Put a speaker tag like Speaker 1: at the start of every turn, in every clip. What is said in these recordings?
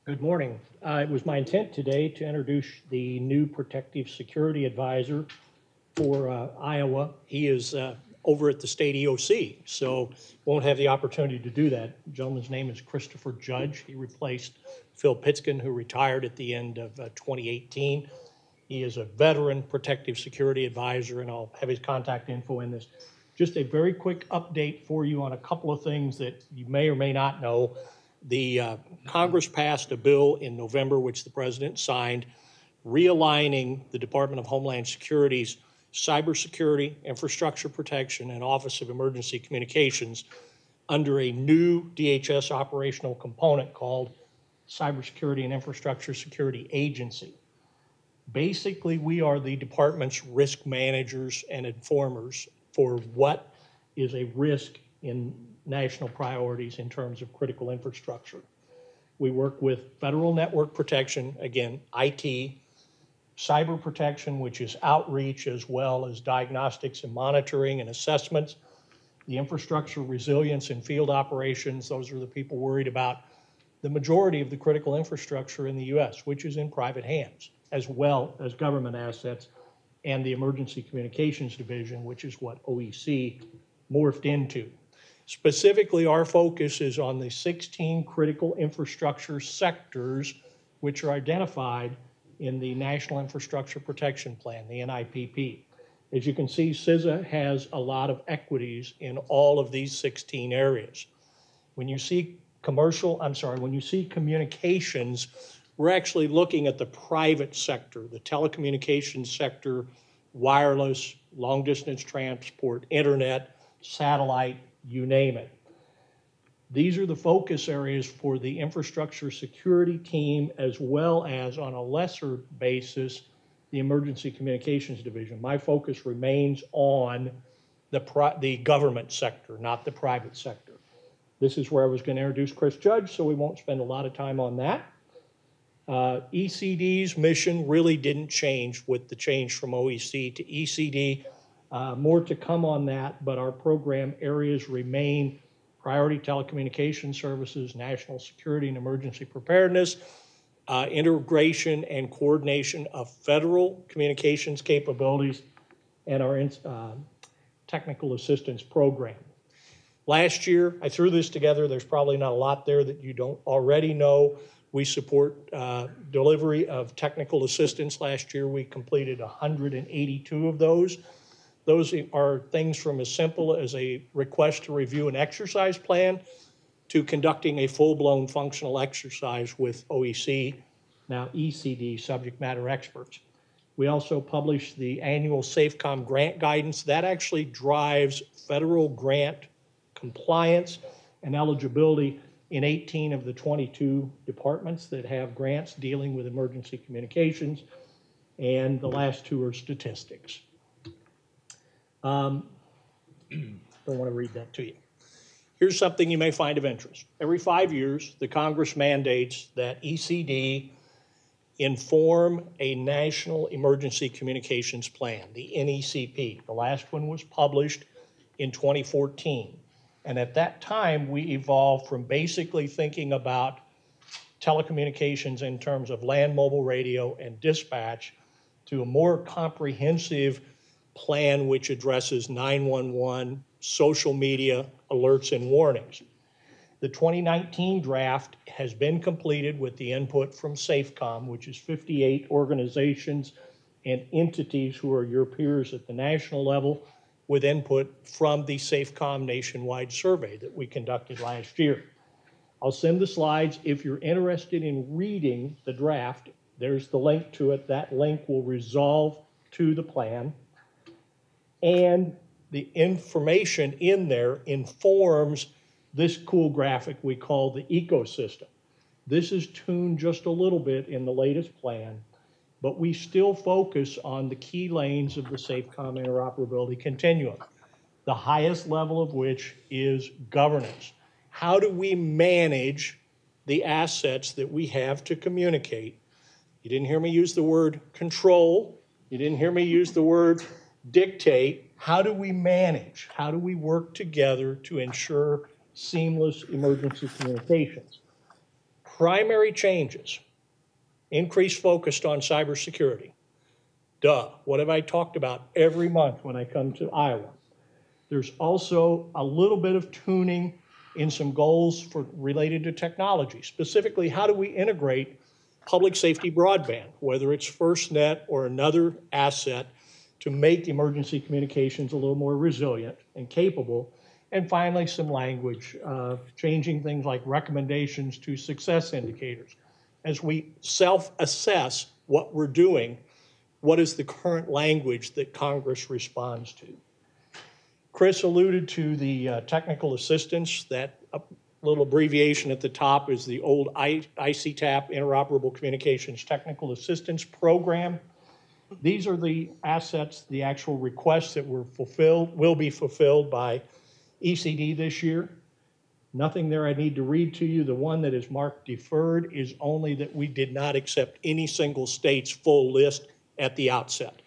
Speaker 1: Good morning. It was my intent today to introduce the new Protective Security Advisor for Iowa. He is over at the state EOC, so won't have the opportunity to do that. The gentleman's name is Christopher Judge. He replaced Phil Pitskin, who retired at the end of 2018. He is a veteran Protective Security Advisor, and I'll have his contact info in this. Just a very quick update for you on a couple of things that you may or may not know. The Congress passed a bill in November, which the president signed, realigning the Department of Homeland Security's cybersecurity, infrastructure protection, and Office of Emergency Communications under a new DHS operational component called Cybersecurity and Infrastructure Security Agency. Basically, we are the department's risk managers and informers for what is a risk in national priorities in terms of critical infrastructure. We work with federal network protection, again, IT, cyber protection, which is outreach, as well as diagnostics and monitoring and assessments, the infrastructure resilience and field operations. Those are the people worried about the majority of the critical infrastructure in the US, which is in private hands, as well as government assets, and the Emergency Communications Division, which is what OEC morphed into. Specifically, our focus is on the 16 critical infrastructure sectors which are identified in the National Infrastructure Protection Plan, the NIPP. As you can see, CISA has a lot of equities in all of these 16 areas. When you see communications, we're actually looking at the private sector, the telecommunications sector, wireless, long distance transport, internet, satellite, you name it. These are the focus areas for the infrastructure security team, as well as, on a lesser basis, the Emergency Communications Division. My focus remains on the government sector, not the private sector. This is where I was going to introduce Chris Judge, so we won't spend a lot of time on that. ECD's mission really didn't change with the change from OEC to ECD. More to come on that, but our program areas remain priority telecommunication services, national security and emergency preparedness, integration and coordination of federal communications capabilities, and our technical assistance program. Last year, I threw this together. There's probably not a lot there that you don't already know. We support delivery of technical assistance. Last year, we completed 182 of those. Those are things from as simple as a request to review an exercise plan to conducting a full-blown functional exercise with OEC, now ECD, subject matter experts. We also publish the annual SAFECOM grant guidance. That actually drives federal grant compliance and eligibility in 18 of the 22 departments that have grants dealing with emergency communications, and the last two are statistics. Don't want to read that to you. Here's something you may find of interest. Every 5 years, the Congress mandates that ECD inform a National Emergency Communications Plan, the NECP. The last one was published in 2014. And at that time, we evolved from basically thinking about telecommunications in terms of land mobile radio and dispatch to a more comprehensive plan which addresses 911, social media, alerts, and warnings. The 2019 draft has been completed with the input from SAFECOM, which is 58 organizations and entities who are your peers at the national level, with input from the SAFECOM nationwide survey that we conducted last year. I'll send the slides. If you're interested in reading the draft, there's the link to it. That link will resolve to the plan. And the information in there informs this cool graphic we call the ecosystem. This is tuned just a little bit in the latest plan, but we still focus on the key lanes of the SAFECOM interoperability continuum, the highest level of which is governance. How do we manage the assets that we have to communicate? You didn't hear me use the word control. You didn't hear me use the word dictate. How do we manage? How do we work together to ensure seamless emergency communications? Primary changes, increased focus on cybersecurity. Duh, what have I talked about every month when I come to Iowa? There's also a little bit of tuning in some goals related to technology. Specifically, how do we integrate public safety broadband, whether it's FirstNet or another asset, to make emergency communications a little more resilient and capable. And finally, some language, changing things like recommendations to success indicators. As we self-assess what we're doing, what is the current language that Congress responds to? Chris alluded to the technical assistance. That little abbreviation at the top is the old ICTAP, Interoperable Communications Technical Assistance Program. These are the assets, the actual requests that were fulfilled, will be fulfilled by ECD this year. Nothing there I need to read to you. The one that is marked deferred is only that we did not accept any single state's full list at the outset.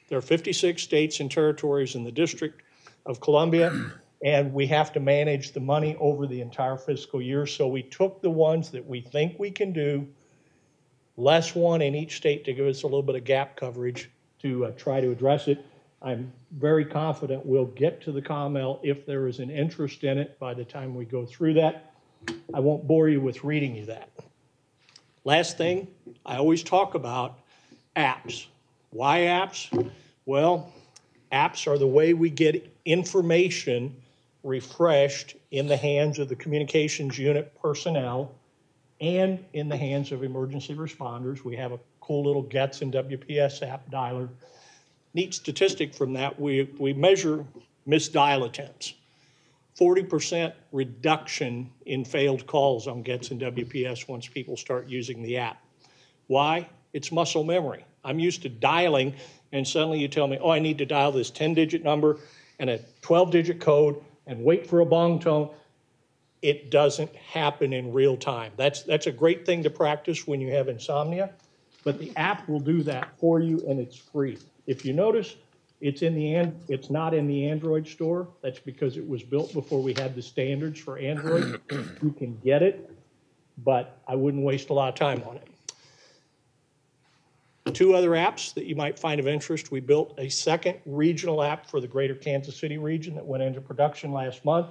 Speaker 1: There are 56 states and territories in the District of Columbia, and we have to manage the money over the entire fiscal year. So we took the ones that we think we can do, less one in each state to give us a little bit of gap coverage to try to address it. I'm very confident we'll get to the COML if there is an interest in it by the time we go through that. I won't bore you with reading you that. Last thing, I always talk about apps. Why apps? Well, apps are the way we get information refreshed in the hands of the communications unit personnel and in the hands of emergency responders. We have a cool little GETS and WPS app dialer. Neat statistic from that, we measure missed dial attempts. 40% reduction in failed calls on GETS and WPS once people start using the app. Why? It's muscle memory. I'm used to dialing, and suddenly you tell me, oh, I need to dial this 10-digit number and a 12-digit code and wait for a bong tone. It doesn't happen in real time. That's a great thing to practice when you have insomnia, but the app will do that for you, and it's free. If you notice, it's not in the Android store. That's because it was built before we had the standards for Android. You can get it, but I wouldn't waste a lot of time on it. Two other apps that you might find of interest. We built a second regional app for the greater Kansas City region that went into production last month.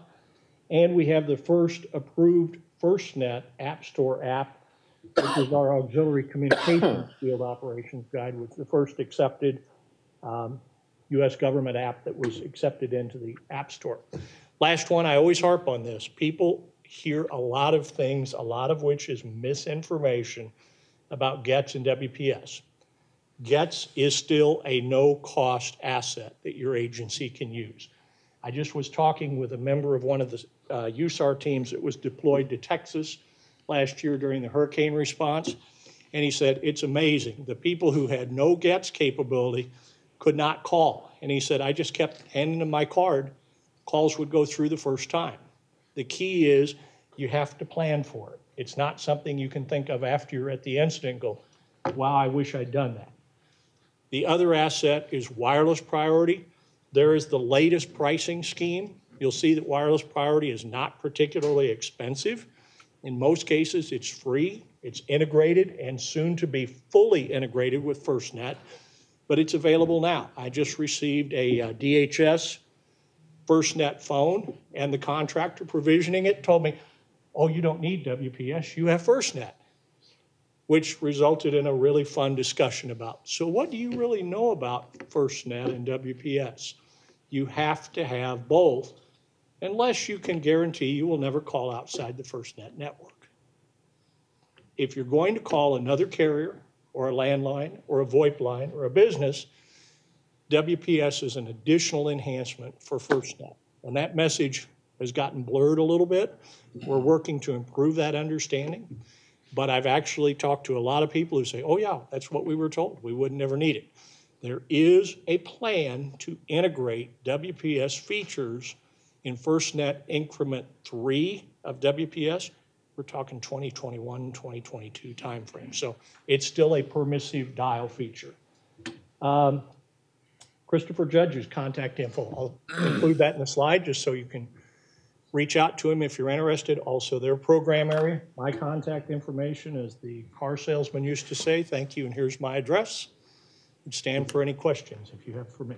Speaker 1: And we have the first approved FirstNet App Store app, which is our auxiliary communications field operations guide, which is the first accepted U.S. government app that was accepted into the App Store. Last one, I always harp on this. People hear a lot of things, a lot of which is misinformation about GETS and WPS. GETS is still a no-cost asset that your agency can use. I just was talking with a member of one of the USAR teams that was deployed to Texas last year during the hurricane response, and he said, it's amazing. The people who had no GETS capability could not call. And he said, I just kept handing them my card. Calls would go through the first time. The key is you have to plan for it. It's not something you can think of after you're at the incident and go, wow, I wish I'd done that. The other asset is wireless priority. There is the latest pricing scheme. You'll see that wireless priority is not particularly expensive. In most cases, it's free, it's integrated, and soon to be fully integrated with FirstNet, but it's available now. I just received a DHS FirstNet phone, and the contractor provisioning it told me, oh, you don't need WPS, you have FirstNet, which resulted in a really fun discussion about, so what do you really know about FirstNet and WPS? You have to have both, unless you can guarantee you will never call outside the FirstNet network. If you're going to call another carrier or a landline or a VoIP line or a business, WPS is an additional enhancement for FirstNet. And that message has gotten blurred a little bit. We're working to improve that understanding. But I've actually talked to a lot of people who say, oh yeah, that's what we were told. We would never need it. There is a plan to integrate WPS features in FirstNet increment 3 of WPS. We're talking 2021, 2022 timeframe. So it's still a permissive dial feature. Christopher Judge's contact info. I'll include that in the slide just so you can reach out to them if you're interested. Also, their program area. My contact information, as the car salesman used to say, thank you, and here's my address. Stand for any questions if you have for me.